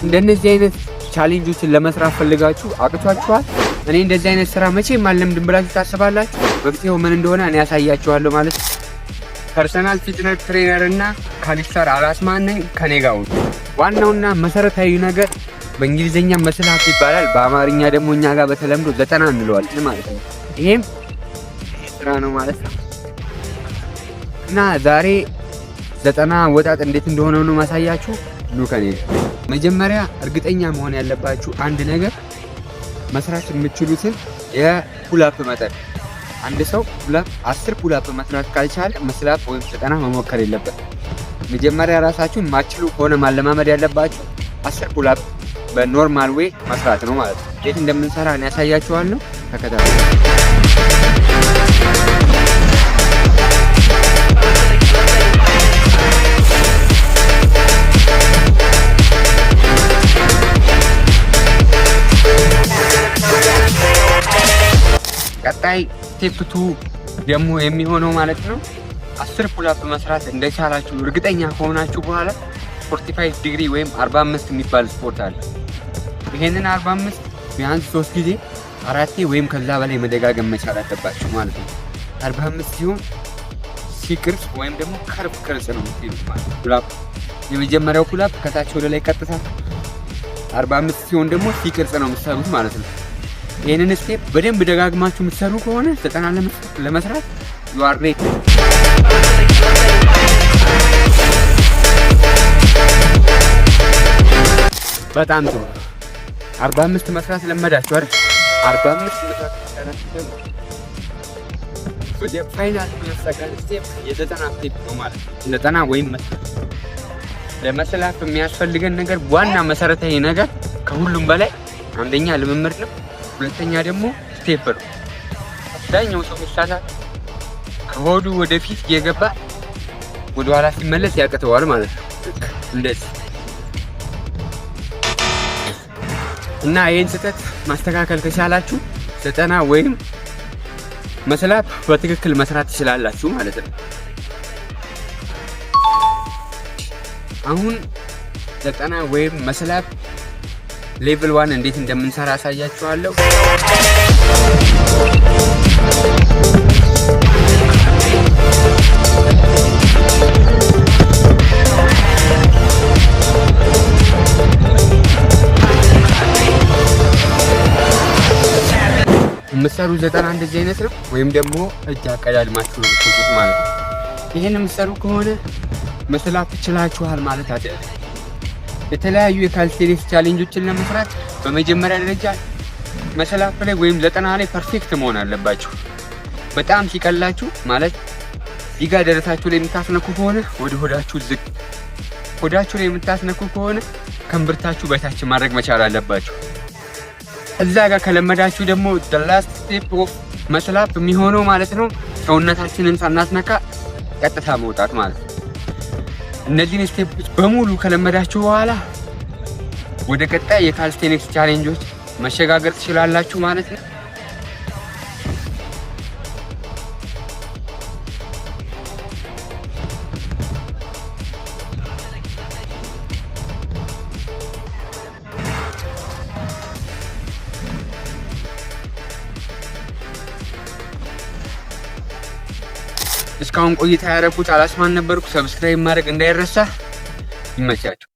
እንደነዚህ አይነት ቻሌንጆችን ለመስራት ፈልጋችሁ አቅቷችኋል? እኔ እንደዚህ አይነት ስራ መቼም አልለምድም ብላችሁ ታስባላችሁ? መፍትሄው ምን እንደሆነ እኔ ያሳያችኋለሁ ማለት ነው። ፐርሰናል ፊትነስ ትሬነር እና ካሊስተር አላስማን ነኝ። ከኔ ጋር ዋናውና መሰረታዊ ነገር በእንግሊዘኛ መስል አፕ ይባላል። በአማርኛ ደግሞ እኛ ጋር በተለምዶ 90 እንለዋለን ማለት ነው። ይሄም ስራ ነው ማለት ነው እና ዛሬ 90 ወጣት እንዴት እንደሆነ ነው ማሳያችሁ። ኑ ከኔ መጀመሪያ እርግጠኛ መሆን ያለባችሁ አንድ ነገር መስራት የምትችሉትን የፑልአፕ መጠን። አንድ ሰው 10 ፑልአፕ መስራት ካልቻለ መስላት ወይም 90 መሞከር የለበትም። መጀመሪያ ራሳችሁን ማችሉ ከሆነ ማለማመድ ያለባችሁ 10 ፑልአፕ በኖርማል ዌይ መስራት ነው ማለት ነው። እንዴት እንደምንሰራ እኔ ያሳያችኋለሁ። ተከታተሉ። ቀጣይ ስቴፕ 2 ደግሞ የሚሆነው ማለት ነው 10 ፑልአፕ መስራት እንደቻላችሁ እርግጠኛ ከሆናችሁ በኋላ 45 ዲግሪ ወይም 45 የሚባል ስፖርት አለ። ይሄንን 45 ቢያንስ 3 ጊዜ 4 ወይም ከዛ በላይ መደጋገም መቻል አለባችሁ ማለት ነው። 45 ሲሆን ሲቅርጽ ወይም ደግሞ ከርቭ ቅርጽ ነው ማለት ነው። ፑልአፕ የመጀመሪያው ፑልአፕ ከታች ወደ ላይ ቀጥታ፣ 45 ሲሆን ደግሞ ሲቅርጽ ነው የምትሰሩት ማለት ነው። ይሄንን ስቴፕ በደንብ ደጋግማችሁ የምትሰሩ ከሆነ 90 ለመስራት you are ready። በጣም ጥሩ 45 መስራት ለመዳችሁ አይደል? 45 መስራት ተነስተን ወደ ፋይናል ስቴፕ የ90 ስቴፕ ነው ማለት ነው። 90 ወይም ለመስላት የሚያስፈልገን ነገር ዋና መሰረታዊ ነገር ከሁሉም በላይ አንደኛ ልምምድ ነው። ሁለተኛ ደግሞ ስቴፕ ነው። አብዛኛው ሰው ይሳሳታል። ከሆዱ ወደፊት እየገባ ወደ ኋላ ሲመለስ ያቅተዋል ማለት ነው። እንደዚህ እና ይሄን ስህተት ማስተካከል ከቻላችሁ 90 ወይም መስላት በትክክል መስራት ትችላላችሁ ማለት ነው። አሁን 90 ወይም መስላት ሌቭል 1 እንዴት እንደምንሰራ አሳያችኋለሁ። የምትሰሩ 90 እንደዚህ አይነት ነው ወይም ደግሞ እጅ አቀዳድማችሁ ነው የምትሰሩት ማለት ነው። ይሄን የምትሰሩ ከሆነ መስላት ትችላችኋል ማለት አይደለም። የተለያዩ የካልሲቴኒክስ ቻሌንጆችን ለመስራት በመጀመሪያ ደረጃ መስላት ላይ ወይም 90 ላይ ፐርፌክት መሆን አለባችሁ። በጣም ሲቀላችሁ ማለት እዚህ ጋር ደረታችሁ ላይ የምታስነኩ ከሆነ ወደ ሆዳችሁ ዝቅ፣ ሆዳችሁ ላይ የምታስነኩ ከሆነ ከእምብርታችሁ በታች ማድረግ መቻል አለባችሁ። እዛ ጋር ከለመዳችሁ ደግሞ the last step of መስላት የሚሆነው ማለት ነው ሰውነታችንን ሳናስነካ ቀጥታ መውጣት ማለት ነው። እነዚህን ስቴፖች በሙሉ ከለመዳችሁ በኋላ ወደ ቀጣይ የካልሲቴኒክስ ቻሌንጆች መሸጋገር ትችላላችሁ ማለት ነው። እስካሁን ቆይታ ያደረኩት አላስማን ነበርኩ። ሰብስክራይብ ማድረግ እንዳይረሳ። ይመቻችሁ።